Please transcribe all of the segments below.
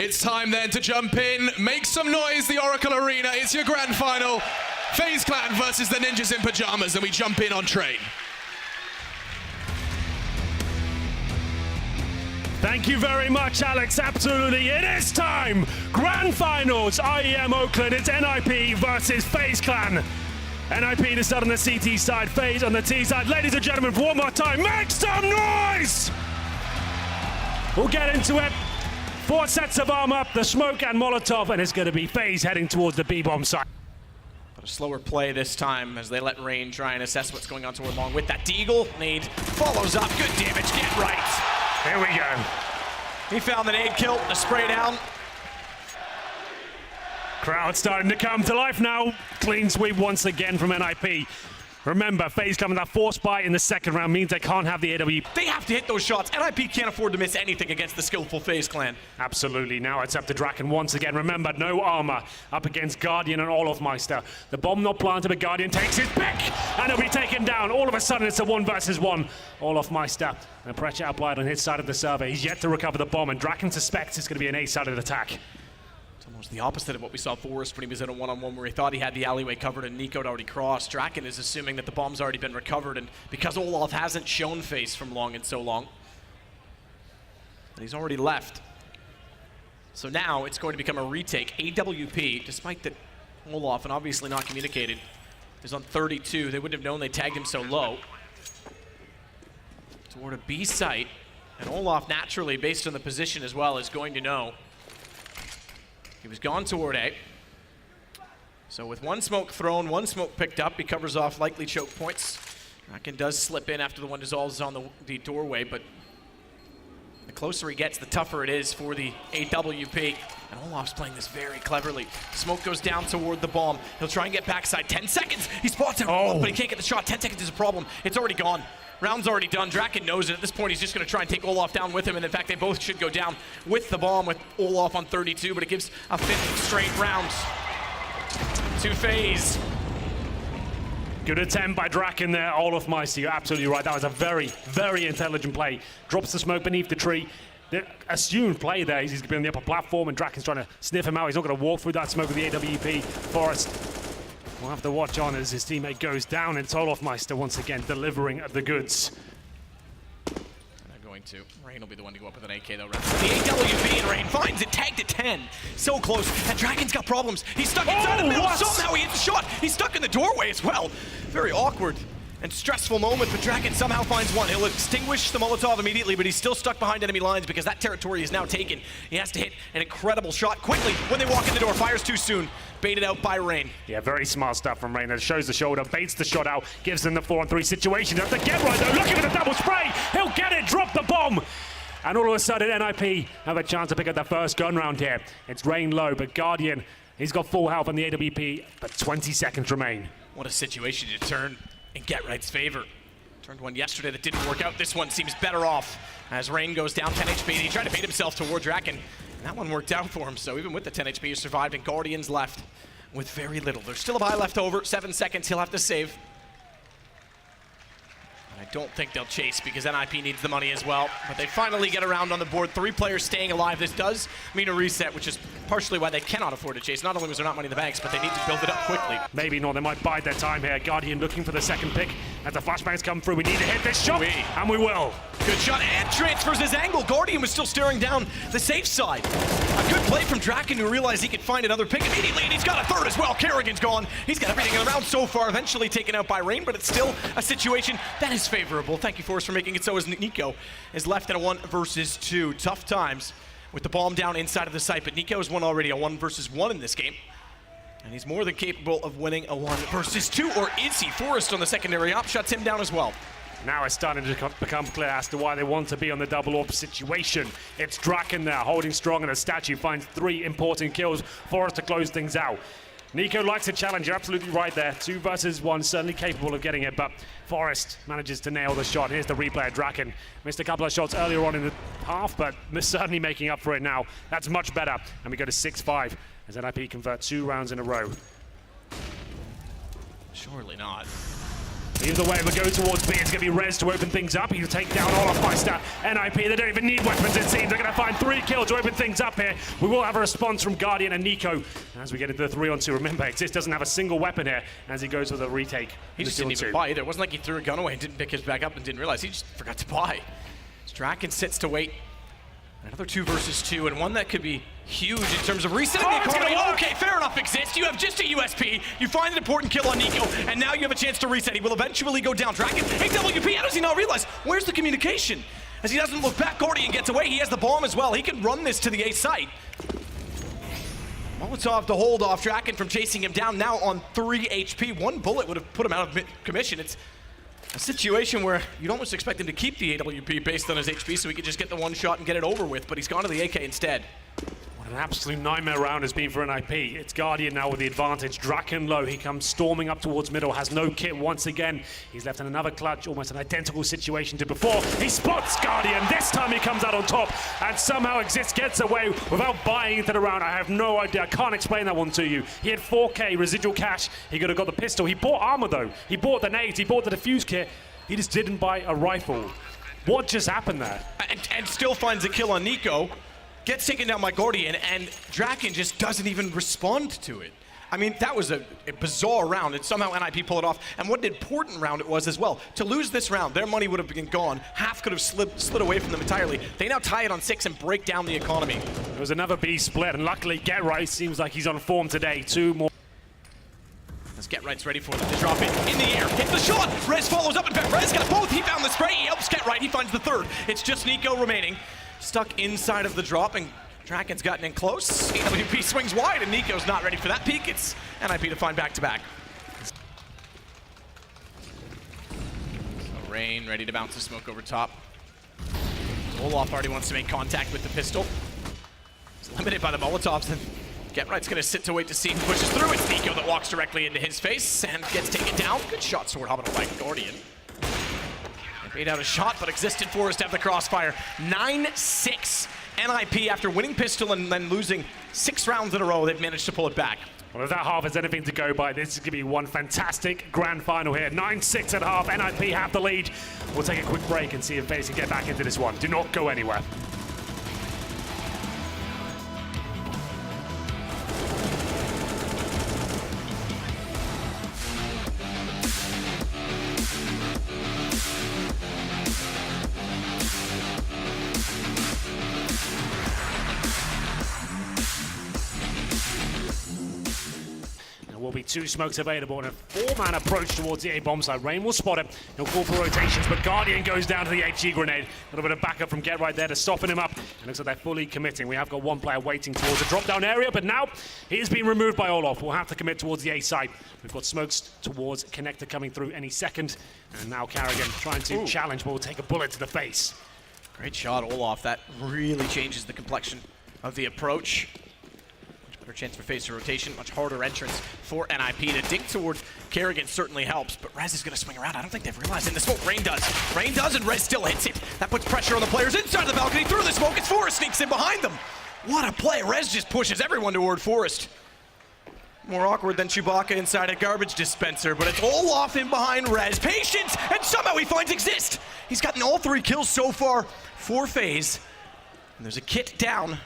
It's time then to jump in, make some noise, the Oracle Arena. It's your grand final. FaZe Clan versus the Ninjas in Pajamas, and we jump in on Train. Thank you very much, Alex. Absolutely, it is time. Grand finals, IEM Oakland. It's NiP versus FaZe Clan. NiP to start on the CT side, FaZe on the T side. Ladies and gentlemen, for one more time, make some noise! We'll get into it. 4 sets of armor, the smoke and Molotov, and it's going to be FaZe heading towards the B-bomb side. But a slower play this time as they let Rain try and assess what's going on toward long with that Deagle. Nade follows up, good damage, get right. Here we go. He found the nade kill, the spray down. Crowd starting to come to life now. Clean sweep once again from NiP. Remember, FaZe coming that force buy in the second round means they can't have the AW. They have to hit those shots. NiP can't afford to miss anything against the skillful FaZe Clan. Absolutely. Now it's up to Draken once again. Remember, no armor up against Guardian and Olofmeister. The bomb not planted, but Guardian takes his pick, and he'll be taken down. All of a sudden, it's a 1 versus 1. Olofmeister, and pressure applied on his side of the server. He's yet to recover the bomb, and Draken suspects it's going to be an A-sided attack. It's almost the opposite of what we saw Forrest when he was in a one-on-one where he thought he had the alleyway covered and Nico had already crossed. Draken is assuming that the bomb's already been recovered, and because Olof hasn't shown FaZe from long in so long, and he's already left. So now it's going to become a retake. AWP, despite that Olof, and obviously not communicated, is on 32. They wouldn't have known they tagged him so low. Toward a B site, and Olof naturally, based on the position as well, is going to know. He was gone toward A. So with 1 smoke thrown, 1 smoke picked up, he covers off likely choke points. Draken does slip in after the one dissolves on the doorway, but the closer he gets, the tougher it is for the AWP. And Olof's playing this very cleverly. Smoke goes down toward the bomb. He'll try and get backside. 10 seconds. He spots it, but he can't get the shot. 10 seconds is a problem. It's already gone. Round's already done. Draken knows it. At this point, he's just going to try and take Olof down with him. And in fact, they both should go down with the bomb with Olof on 32, but it gives a 5th straight round to FaZe. Good attempt by Draken there, Olofmeister. You're absolutely right. That was a very, very intelligent play. Drops the smoke beneath the tree. The assumed play there is he's going to be on the upper platform, and Draken's trying to sniff him out. He's not going to walk through that smoke with the AWP. Forrest will have to watch on as his teammate goes down, and Olofmeister once again delivering the goods. Going to. Rain will be the one to go up with an AK though. Right? The AWP and Rain finds it, tagged at 10. So close, and Draken's got problems. He's stuck inside the middle. Somehow he hits the shot. He's stuck in the doorway as well. Very awkward and stressful moment, but Draken somehow finds one. He'll extinguish the Molotov immediately, but he's still stuck behind enemy lines because that territory is now taken. He has to hit an incredible shot quickly when they walk in the door. Fires too soon. Baited out by Rain. Yeah, very smart stuff from Rain. That shows the shoulder, baits the shot out, gives them the 4-on-3 situation. Have to get right though. Looking for the double spray. He'll get it. Drop the bomb. And all of a sudden, NiP have a chance to pick up the first gun round here. It's Rain low, but Guardian, he's got full health on the AWP, but 20 seconds remain. What a situation to turn in Get Right's favor. Turned one yesterday that didn't work out. This one seems better off as Rain goes down 10 HP. He tried to bait himself toward Draken, and that one worked out for him. So even with the 10 HP, he survived, and Guardian's left with very little. There's still a buy left over. 7 seconds. He'll have to save. I don't think they'll chase because NiP needs the money as well. But they finally get around on the board. 3 players staying alive. This does mean a reset, which is partially why they cannot afford to chase. Not only was there not money in the banks, but they need to build it up quickly. Maybe not. They might bide their time here. Guardian looking for the second pick. As the flashbangs come through, we need to hit this shot, and we will. Good shot, and transfers his angle. Guardian was still staring down the safe side. A good play from Draken, who realized he could find another pick immediately, and he's got a 3rd as well. Kerrigan's gone. He's got everything in the round so far, eventually taken out by Rain, but it's still a situation that is favorable. Thank you, Forrest, for making it so as Nico is left in a 1 versus 2. Tough times with the bomb down inside of the site, but Nico has won already a 1 versus 1 in this game. And he's more than capable of winning a 1 versus 2, or is he? Forrest on the secondary op shuts him down as well. Now it's starting to become clear as to why they want to be on the double AWP situation. It's Draken there, holding strong, and a statue finds 3 important kills for us to close things out. Nico likes a challenge, you're absolutely right there. 2 versus 1, certainly capable of getting it, but Forrest manages to nail the shot. Here's the replay of Draken. Missed a couple of shots earlier on in the half, but certainly making up for it now. That's much better, and we go to 6-5 as NiP convert 2 rounds in a row. Surely not. Either way, we go towards B. It's going to be Rez to open things up. He'll take down Olaf Meister. NiP, they don't even need weapons, it seems. They're going to find 3 kills to open things up here. We will have a response from Guardian and Nico as we get into the 3-on-2. Remember, Exist doesn't have a single weapon here as he goes with a retake. He just didn't even buy either. It wasn't like he threw a gun away and didn't pick his back up and didn't realize. He just forgot to buy. Draken sits to wait. Another 2 versus 2, and one that could be huge in terms of resetting the economy. Okay, fair enough, Exist. You have just a USP. You find an important kill on Nico, and now you have a chance to reset. He will eventually go down. Draken, AWP, how does he not realize? Where's the communication? As he doesn't look back, Guardian gets away. He has the bomb as well. He can run this to the A site. Molotov to hold off Draken from chasing him down, now on 3 HP. 1 bullet would have put him out of commission. It's a situation where you'd almost expect him to keep the AWP based on his HP so he could just get the 1 shot and get it over with, but he's gone to the AK instead. What an absolute nightmare round has been for NiP. It's Guardian now with the advantage. Draken low, he comes storming up towards middle, has no kit once again. He's left in another clutch, almost an identical situation to before. He spots Guardian, this time he comes out on top, and somehow Exist gets away without buying into the round. I have no idea, I can't explain that one to you. He had 4K residual cash, he could have got the pistol. He bought armor though, he bought the nades, he bought the defuse kit. He just didn't buy a rifle. What just happened there? And still finds a kill on Nico. Gets taken down by Guardian, and Draken just doesn't even respond to it. I mean, that was a bizarre round, and somehow NiP pulled it off. And what an important round it was as well. To lose this round, their money would have been gone. Half could have slid away from them entirely. They now tie it on 6 and break down the economy. There was another B split, and luckily Get Right seems like he's on form today. 2 more. As Get Right's ready for them to drop it in the air. Hits the shot! Rez follows up. In fact, Rez got both. He found the spray. He helps Get Right. He finds the 3rd. It's just Nico remaining. Stuck inside of the drop, and Draken's gotten in close. AWP swings wide, and Nico's not ready for that peek. It's NiP to find back-to-back. So Rain ready to bounce the smoke over top. Olaf already wants to make contact with the pistol. He's limited by the Molotovs, and Get Right's gonna sit to wait to see who pushes through. It's Nico that walks directly into his face and gets taken down. Good shot, Sword hopping by Guardian. Bait out a shot, but Exist and Forest have the crossfire. 9-6 NiP after winning pistol and then losing 6 rounds in a row. They've managed to pull it back. Well, if that half is anything to go by, this is going to be one fantastic grand final here. 9-6 at half, NiP have the lead. We'll take a quick break and see if FaZe can get back into this one. Do not go anywhere. Will be 2 smokes available and a 4-man approach towards the A bomb side. Rain will spot it. He'll call for rotations, but Guardian goes down to the HE grenade. A little bit of backup from Get Right there to soften him up. It looks like they're fully committing. We have got 1 player waiting towards the drop down area, but now he is being removed by Olaf. We'll have to commit towards the A side. We've got smokes towards Connector coming through any second. And now Carrigan trying to challenge, but will take a bullet to the face. Great shot, Olaf. That really changes the complexion of the approach. Better chance for FaZe rotation, much harder entrance for NiP. To dig towards Carrigan certainly helps, but Rez is going to swing around. I don't think they've realized in the smoke. Rain does, and Rez still hits it. That puts pressure on the players inside of the balcony. Through the smoke, it's Forest sneaks in behind them. What a play. Rez just pushes everyone toward Forest. More awkward than Chewbacca inside a garbage dispenser, but it's Olaf in behind Rez. Patience, and somehow he finds Exist. He's gotten all 3 kills so far for FaZe. And there's a kit down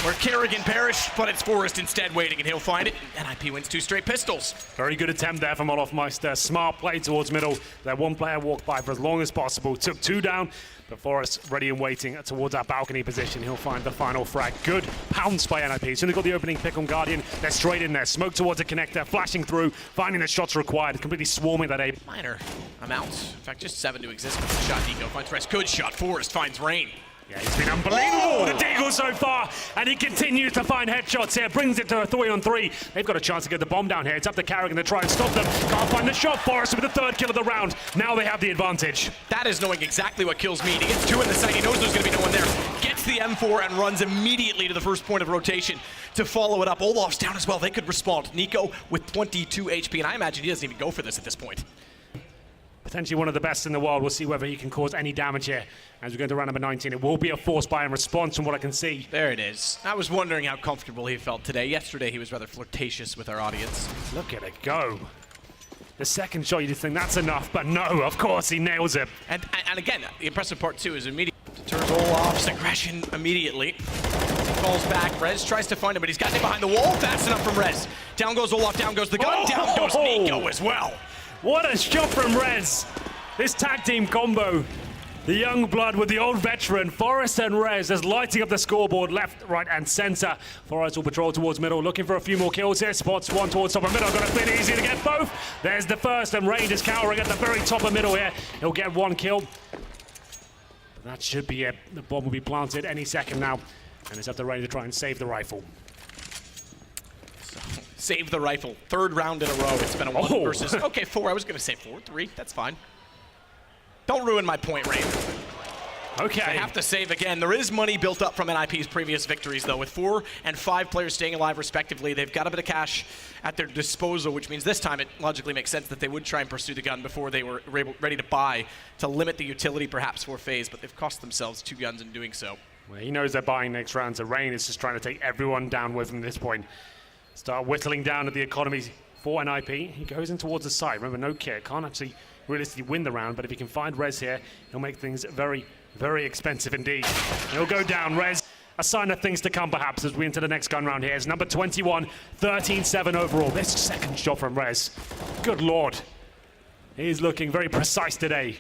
where Carrigan perished, but it's Forest instead waiting, and he'll find it. NiP wins 2 straight pistols. Very good attempt there from Olaf Meister. Smart play towards middle. That 1 player walked by for as long as possible. Took 2 down, but Forest ready and waiting towards that balcony position. He'll find the final frag. Good pounce by NiP. As soon as they got the opening pick on Guardian, they're straight in there. Smoke towards the connector, flashing through, finding the shots required, completely swarming that A. Minor amount. In fact, just 7 to Exist. But the shot, Nico finds Rez. Good shot. Forest finds Rain. Yeah, he's been unbelievable, the deagle so far, and he continues to find headshots here, brings it to a 3-on-3. They've got a chance to get the bomb down here. It's up to Carrigan to try and stop them. Can't find the shot. Forrest with the 3rd kill of the round. Now they have the advantage. That is knowing exactly what kills mean. He gets 2 in the site. He knows there's going to be no one there. Gets the M4 and runs immediately to the first point of rotation to follow it up. Olaf's down as well. They could respond. Nico with 22 HP, and I imagine he doesn't even go for this at this point. Potentially one of the best in the world. We'll see whether he can cause any damage here as we go to round number 19. It will be a force buy in response from what I can see. There it is. I was wondering how comfortable he felt today. Yesterday he was rather flirtatious with our audience. Look at it go. The second shot, you just think that's enough, but no, of course, he nails it. And again, the impressive part too is immediate. Turns Olaf's aggression immediately. Falls back. Rez tries to find him, but he's got him behind the wall. Fast enough from Rez. Down goes Olaf, down goes the gun, down goes NiPo as well. What a shot from Rez. This tag team combo. The young blood with the old veteran, Forrest and Rez, is lighting up the scoreboard left, right, and center. Forrest will patrol towards middle, looking for a few more kills here. Spots one towards top of middle. Gonna be easy to get both. There's the first, and Rain is cowering at the very top of middle here. He'll get one kill. That should be it. The bomb will be planted any second now. And it's up to Rain to try and save the rifle. So, save the rifle. Third round in a row. It's been a 1 versus... Okay, 4. I was going to say 4. 3. That's fine. Don't ruin my point, Rain. Okay. I have to save again. There is money built up from NiP's previous victories, though. With 4 and 5 players staying alive, respectively, they've got a bit of cash at their disposal, which means this time it logically makes sense that they would try and pursue the gun before they were ready to buy, to limit the utility, perhaps, for FaZe, but they've cost themselves 2 guns in doing so. Well, he knows they're buying next round, so Rain is just trying to take everyone down with him at this point. Start whittling down at the economy for NiP. He goes in towards the side. Remember, no kit. Can't actually realistically win the round, but if he can find Rez here, he'll make things very, very expensive indeed. He'll go down. Rez, a sign of things to come, perhaps, as we enter the next gun round here. It's number 21, 13-7 overall. This second shot from Rez. Good Lord. He's looking very precise today.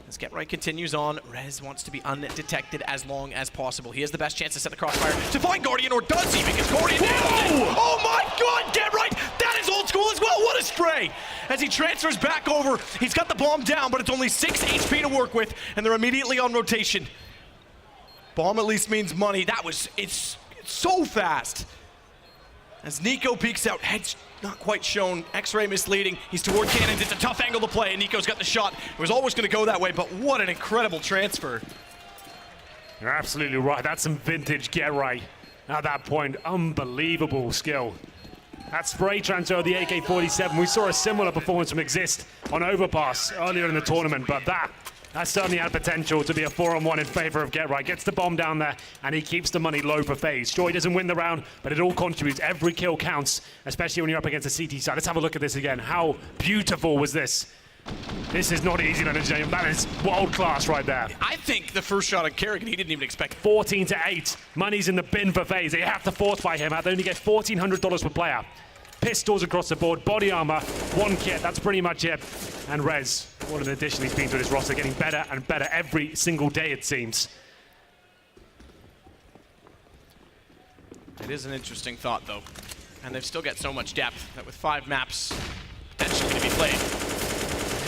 As Get Right continues on, Rez wants to be undetected as long as possible. He has the best chance to set the crossfire to find Guardian, or does he? Because Guardian nailed it! Oh my God, Get Right! That is old school as well. What a spray! As he transfers back over, he's got the bomb down, but it's only 6 HP to work with, and they're immediately on rotation. Bomb at least means money. It's so fast. As NiPo peeks out, head's not quite shown, X-ray misleading, he's toward cannons, it's a tough angle to play, and NiPo's got the shot. It was always gonna go that way, but what an incredible transfer. You're absolutely right, that's some vintage Get Right. At that point, unbelievable skill. That spray transfer of the AK-47, we saw a similar performance from Exist on Overpass earlier in the tournament, but that certainly had potential to be a 4-on-1 in favor of Get Right. Gets the bomb down there, and he keeps the money low for FaZe. Sure, he doesn't win the round, but it all contributes. Every kill counts, especially when you're up against a CT side. Let's have a look at this again. How beautiful was this? This is not easy, ladies and gentlemen. That is world class right there. I think the first shot on Kerrigan, he didn't even expect. 14-8. Money's in the bin for FaZe. They have to fortify him out. They only get $1,400 per player. Pistols across the board, body armor, 1 kit, that's pretty much it. And Rez, what an addition he's been to this roster, getting better and better every single day, it seems. It is an interesting thought, though. And they've still got so much depth that with 5 maps potentially to be played,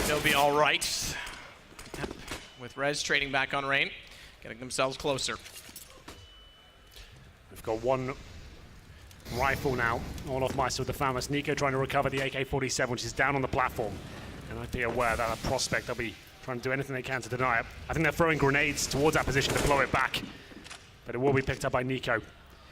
they'll be all right. Yep. With Rez trading back on Rain, getting themselves closer. We've got 1 rifle now, all off Meister with the famous. NiPo trying to recover the AK-47, which is down on the platform. And I'd be aware that a prospect, they'll be trying to do anything they can to deny it. I think they're throwing grenades towards that position to blow it back. But it will be picked up by NiPo.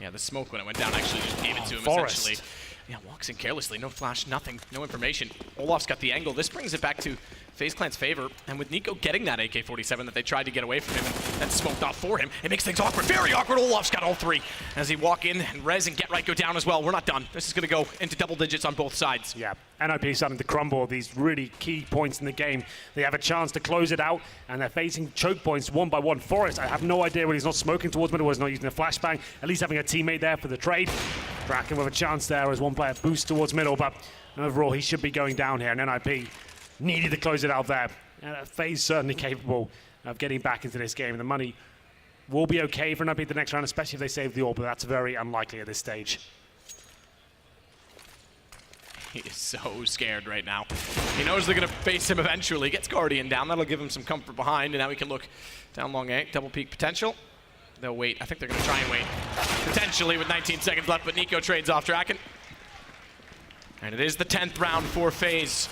Yeah, the smoke when it went down actually just gave it to him, Forrest. essentially. Yeah, walks in carelessly, no flash, nothing, no information. Olaf's got the angle. This brings it back to FaZe Clan's favor, and with NiPo getting that AK-47 that they tried to get away from him and then smoked off for him, it makes things awkward, very awkward. Olaf's got all 3 as he walk in, and Rez and Get Right go down as well. We're not done. This is gonna go into double digits on both sides. Yeah, NiP starting to crumble these really key points in the game. They have a chance to close it out, and they're facing choke points 1 by 1. Forrest, I have no idea when he's not smoking towards middle, he's not using a flashbang, at least having a teammate there for the trade. Bracken with a chance there as 1 player boosts towards middle, but overall he should be going down here, and NiP needed to close it out there. FaZe certainly capable of getting back into this game. The money will be okay for NiP the next round, especially if they save the orb, but that's very unlikely at this stage. He is so scared right now. He knows they're gonna face him eventually. Gets Guardian down, that'll give him some comfort behind, and now we can look down long A, double peek potential. They'll wait, I think they're gonna try and wait. Potentially with 19 seconds left, but NiPo trades off Draken. And it is the 10th round for FaZe.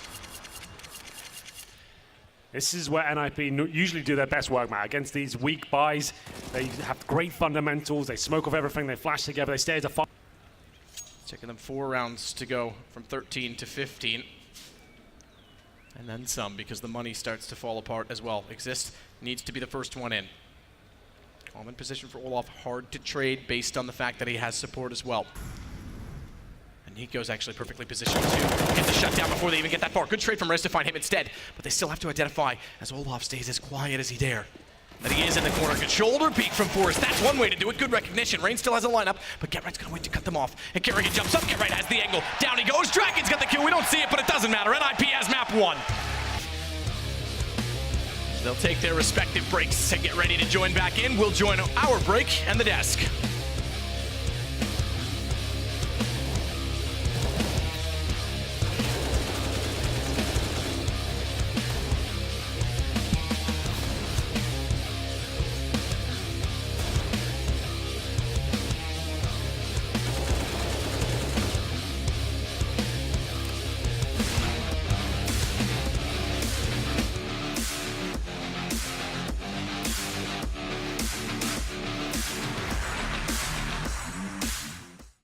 This is where NiP usually do their best work, Matt. Against these weak buys, they have great fundamentals, they smoke off everything, they flash together, they stay as a fight. Taking them 4 rounds to go from 13 to 15. And then some, because the money starts to fall apart as well. Exist needs to be the first one in. Common position for Olaf, hard to trade based on the fact that he has support as well. And NiPo's actually perfectly positioned to get the shut down before they even get that far. Good trade from Riz to find him instead, but they still have to identify as Olaf stays as quiet as he dare. But he is in the corner. Good shoulder peek from Forrest. That's one way to do it. Good recognition. Rain still has a lineup, but GetRight's gonna wait to cut them off. And Kerrigan jumps up. GetRight has the angle. Down he goes. Dragon's got the kill. We don't see it, but it doesn't matter. NiP has map 1. They'll take their respective breaks and get ready to join back in. We'll join our break and the desk.